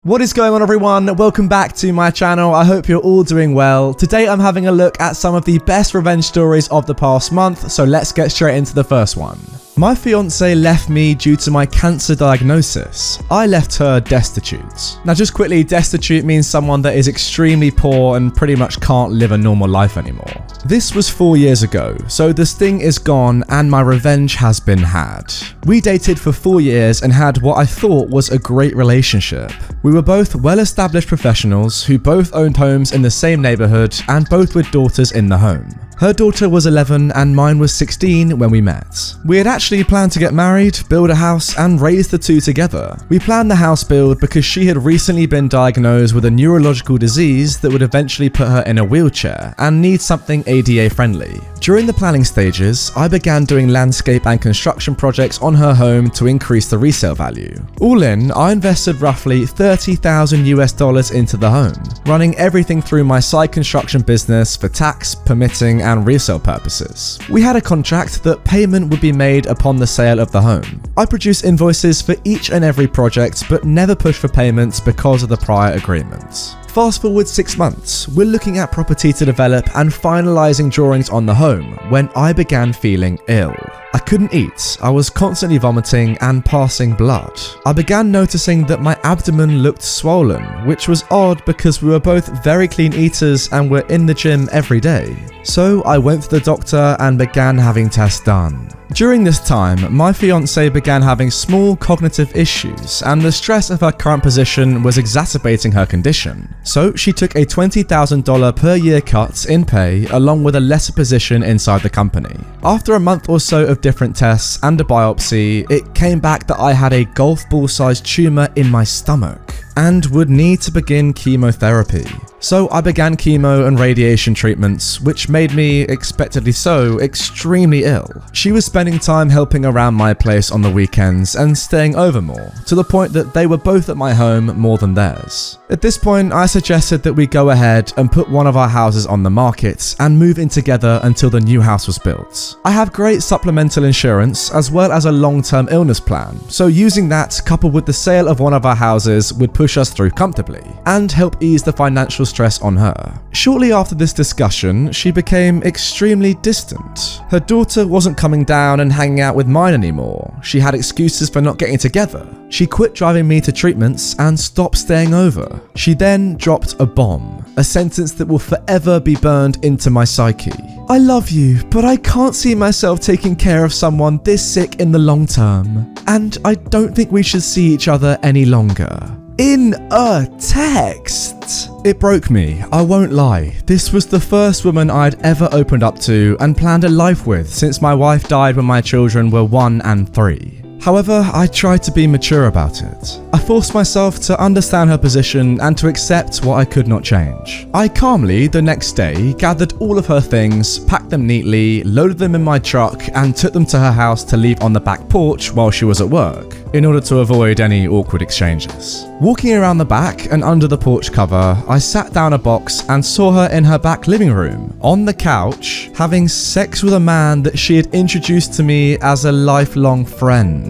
What is going on, everyone? Welcome back to my channel. I hope you're all doing well. Today I'm having a look at some of the best revenge stories of the past month, so let's get straight into the first one. My fiance left me due to my cancer diagnosis. I left her destitute. Now just quickly, destitute means someone that is extremely poor and pretty much can't live a normal life anymore. This was 4 years ago, so the sting is gone and my revenge has been had. We dated for 4 years and had what I thought was a great relationship. We were both well-established professionals who both owned homes in the same neighborhood and both with daughters in the home. Her daughter was 11 and mine was 16 when we met. We had actually planned to get married, build a house and raise the two together. We planned the house build because she had recently been diagnosed with a neurological disease that would eventually put her in a wheelchair and need something ADA friendly. During the planning stages, I began doing landscape and construction projects on her home to increase the resale value. All in, I invested roughly $30,000 into the home, running everything through my side construction business for tax, permitting and resale purposes. We had a contract that payment would be made upon the sale of the home. I produced invoices for each and every project but never pushed for payments because of the prior agreements. Fast forward 6 months, we're looking at property to develop and finalizing drawings on the home when I began feeling ill. I couldn't eat, I was constantly vomiting and passing blood. I began noticing that my abdomen looked swollen, which was odd because we were both very clean eaters and were in the gym every day. So I went to the doctor and began having tests done. During this time, my fiance began having small cognitive issues and the stress of her current position was exacerbating her condition. So she took a $20,000 per year cut in pay along with a lesser position inside the company. After a month or so of different tests and a biopsy, it came back that I had a golf ball sized tumor in my stomach and would need to begin chemotherapy. So I began chemo and radiation treatments, which made me, expectedly so, extremely ill. She was spending time helping around my place on the weekends and staying over more, to the point that they were both at my home more than theirs. At this point, I suggested that we go ahead and put one of our houses on the market and move in together until the new house was built. I have great supplemental insurance as well as a long-term illness plan, so using that coupled with the sale of one of our houses would push us through comfortably and help ease the financial stress on her. Shortly after this discussion, she became extremely distant. Her daughter wasn't coming down and hanging out with mine anymore. She had excuses for not getting together. She quit driving me to treatments and stopped staying over. She then dropped a bomb, a sentence that will forever be burned into my psyche. I love you, but I can't see myself taking care of someone this sick in the long term. And I don't think we should see each other any longer. In a text. It broke me, I won't lie. This was the first woman I'd ever opened up to and planned a life with since my wife died when my children were 1 and 3. However, I tried to be mature about it. I forced myself to understand her position and to accept what I could not change. I calmly, the next day, gathered all of her things, packed them neatly, loaded them in my truck and took them to her house to leave on the back porch while she was at work, in order to avoid any awkward exchanges. Walking around the back and under the porch cover, I sat down a box and saw her in her back living room, on the couch, having sex with a man that she had introduced to me as a lifelong friend.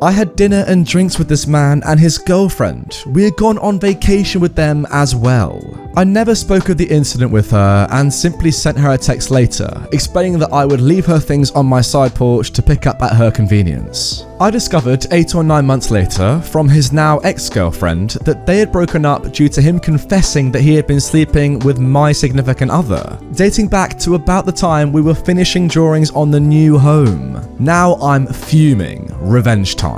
I had dinner and drinks with this man and his girlfriend. We had gone on vacation with them as well. I never spoke of the incident with her and simply sent her a text later, explaining that I would leave her things on my side porch to pick up at her convenience. I discovered 8 or 9 months later from his now ex-girlfriend that they had broken up due to him confessing that he had been sleeping with my significant other, dating back to about the time we were finishing drawings on the new home. Now I'm fuming. Revenge time.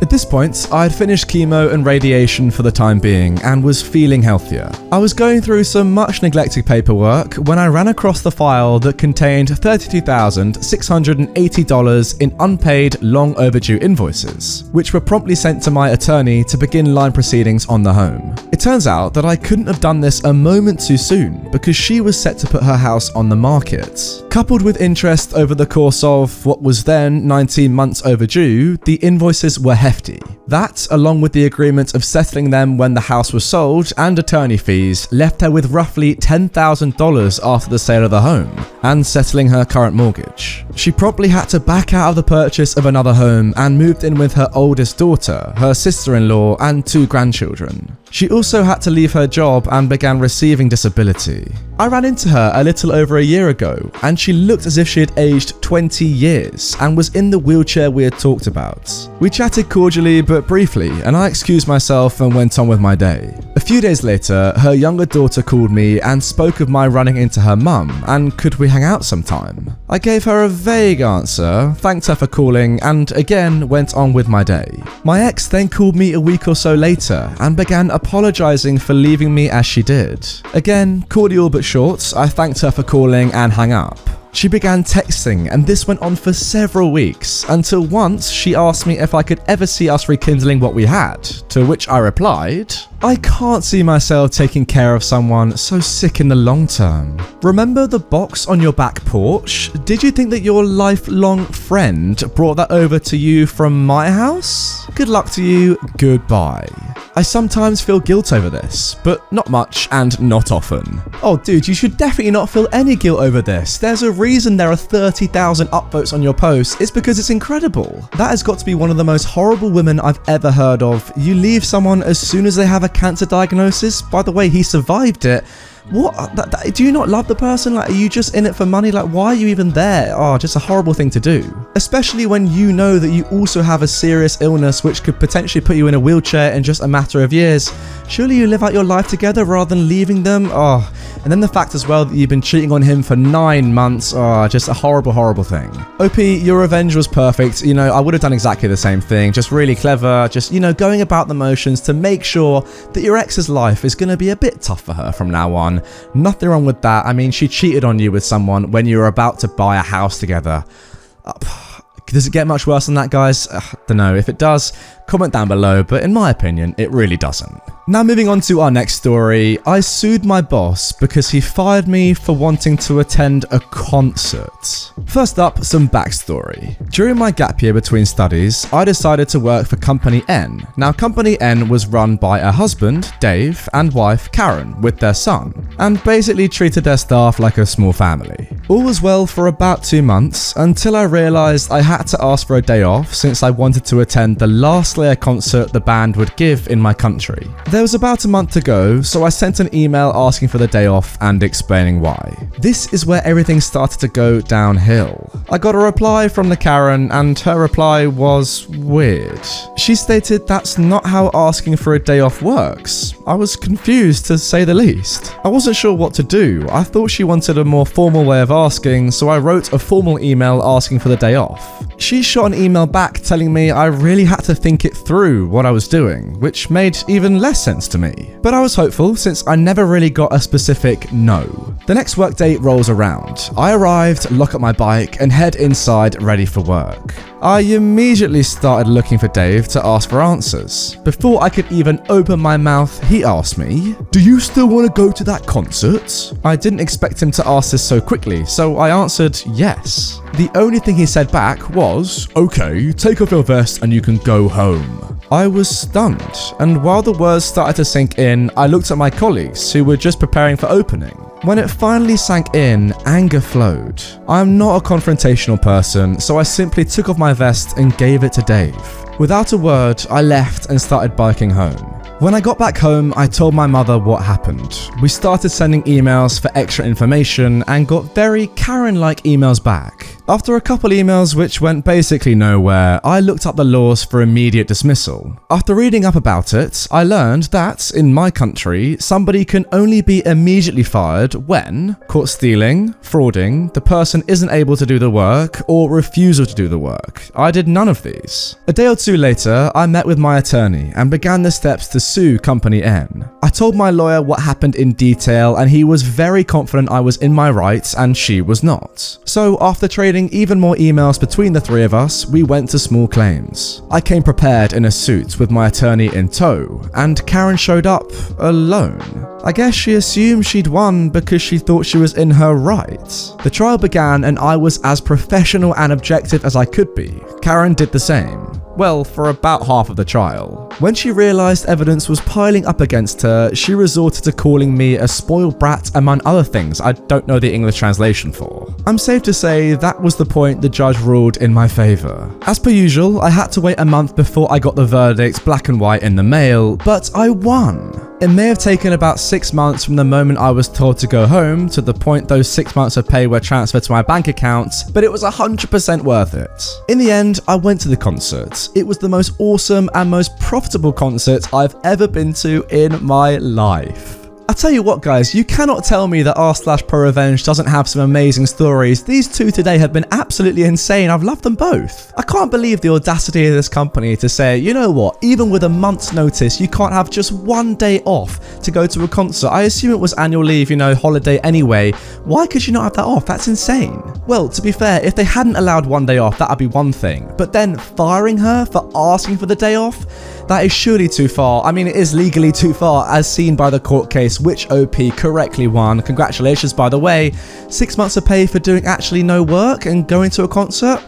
At this point, I had finished chemo and radiation for the time being and was feeling healthier. I was going through some much neglected paperwork when I ran across the file that contained $32,680 in unpaid, long overdue invoices, which were promptly sent to my attorney to begin line proceedings on the home. It turns out that I couldn't have done this a moment too soon because she was set to put her house on the market. Coupled with interest over the course of what was then 19 months overdue, the invoices were hefty, That, along with the agreement of settling them when the house was sold and attorney fees, left her with roughly $10,000 after the sale of the home and settling her current mortgage. She promptly had to back out of the purchase of another home and moved in with her oldest daughter, her sister-in-law, and 2 grandchildren. She also had to leave her job and began receiving disability. I ran into her a little over a year ago, and she looked as if she had aged 20 years and was in the wheelchair we had talked about. We chatted cordially but briefly, and I excused myself and went on with my day. A few days later, her younger daughter called me and spoke of my running into her mum and could we hang out sometime. I gave her a vague answer, thanked her for calling, and again went on with my day. My ex then called me a week or so later and began apologising for leaving me as she did. Again, cordial but short, I thanked her for calling and hung up. She began texting, and this went on for several weeks, until once she asked me if I could ever see us rekindling what we had, to which I replied, "I can't see myself taking care of someone so sick in the long term. Remember the box on your back porch? Did you think that your lifelong friend brought that over to you from my house? Good luck to you, goodbye." I sometimes feel guilt over this, but not much and not often. Oh dude, you should definitely not feel any guilt over this. There's a reason there are 30,000 upvotes on your post. It's because it's incredible. That has got to be one of the most horrible women I've ever heard of. You leave someone as soon as they have a cancer diagnosis. By the way, he survived it. What? Do you not love the person? Like, are you just in it for money? Like, why are you even there? Oh, just a horrible thing to do. Especially when you know that you also have a serious illness which could potentially put you in a wheelchair in just a matter of years. Surely you live out your life together rather than leaving them? Oh, and then the fact as well that you've been cheating on him for 9 months. Oh, just a horrible, horrible thing. OP, your revenge was perfect. You know, I would have done exactly the same thing. Just really clever. Just, you know, going about the motions to make sure that your ex's life is going to be a bit tough for her from now on. Nothing wrong with that. I mean, she cheated on you with someone when you were about to buy a house together. Does it get much worse than that, guys? Don't know. If it does, comment down below, but in my opinion, it really doesn't. Now moving on to our next story, I sued my boss because he fired me for wanting to attend a concert. First up, some backstory. During my gap year between studies, I decided to work for Company N. Now Company N was run by a husband, Dave, and wife, Karen, with their son, and basically treated their staff like a small family. All was well for about 2 months, until I realised I had to ask for a day off since I wanted to attend the last Slayer concert the band would give in my country. There was about a month to go, so I sent an email asking for the day off and explaining why. This is where everything started to go downhill. I got a reply from the Karen, and her reply was weird. She stated that's not how asking for a day off works. I was confused, to say the least. I wasn't sure what to do. I thought she wanted a more formal way of asking, so I wrote a formal email asking for the day off. She shot an email back telling me I really had to think it through what I was doing, which made even less sense to me. But I was hopeful since I never really got a specific no. The next work day rolls around. I arrived, lock up my bike, and head inside ready for work. I immediately started looking for Dave to ask for answers. Before I could even open my mouth, he asked me, "Do you still want to go to that concert?" I didn't expect him to ask this so quickly, so I answered yes. The only thing he said back was, "Okay, take off your vest and you can go home." I was stunned, and while the words started to sink in, I looked at my colleagues who were just preparing for opening. When it finally sank in, anger flowed. I am not a confrontational person, so I simply took off my vest and gave it to Dave. Without a word, I left and started biking home. When I got back home, I told my mother what happened. We started sending emails for extra information and got very Karen-like emails back. After a couple emails which went basically nowhere, I looked up the laws for immediate dismissal. After reading up about it, I learned that, in my country, somebody can only be immediately fired when caught stealing, frauding, the person isn't able to do the work, or refusal to do the work. I did none of these. A day or two later, I met with my attorney and began the steps to sue Company N. I told my lawyer what happened in detail, and he was very confident I was in my rights and she was not. So after trading even more emails between the three of us, we went to small claims. I came prepared in a suit with my attorney in tow, and Karen showed up alone. I guess she assumed she'd won because she thought she was in her right. The trial began and I was as professional and objective as I could be. Karen did the same. well, for about half of the trial. When she realised evidence was piling up against her, she resorted to calling me a spoiled brat among other things I don't know the English translation for. I'm safe to say that was the point the judge ruled in my favour. As per usual, I had to wait a month before I got the verdict black and white in the mail, but I won. It may have taken about 6 months from the moment I was told to go home to the point those 6 months of pay were transferred to my bank account, but it was 100% worth it. In the end, I went to the concert. It was the most awesome and most profitable concert I've ever been to in my life. I tell you what guys, you cannot tell me that r/ProRevenge doesn't have some amazing stories. These two today have been absolutely insane. I've loved them both. I can't believe the audacity of this company to say, you know what, even with a month's notice, you can't have just one day off to go to a concert. I assume it was annual leave, holiday anyway. Why could you not have that off? That's insane. Well, to be fair, if they hadn't allowed one day off, that'd be one thing. But then firing her for asking for the day off? That is surely too far. I mean, it is legally too far, as seen by the court case, which OP correctly won. Congratulations, by the way. 6 months of pay for doing actually no work and going to a concert?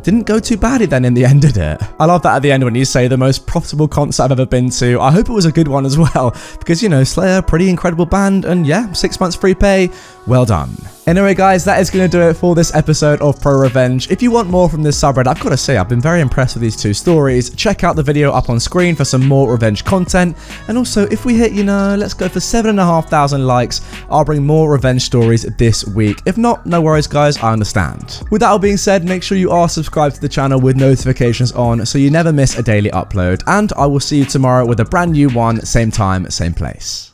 Didn't go too badly then in the end, did it? I love that at the end when you say the most profitable concert I've ever been to. I hope it was a good one as well, because, Slayer, pretty incredible band, and yeah, 6 months free pay, well done. Anyway guys, that is going to do it for this episode of ProRevenge. If you want more from this subreddit, I've got to say, I've been very impressed with these two stories. Check out the video up on screen for some more revenge content. And also, if we hit, let's go for 7,500 likes, I'll bring more revenge stories this week. If not, no worries guys, I understand. With that all being said, make sure you are subscribed to the channel with notifications on so you never miss a daily upload. And I will see you tomorrow with a brand new one, same time, same place.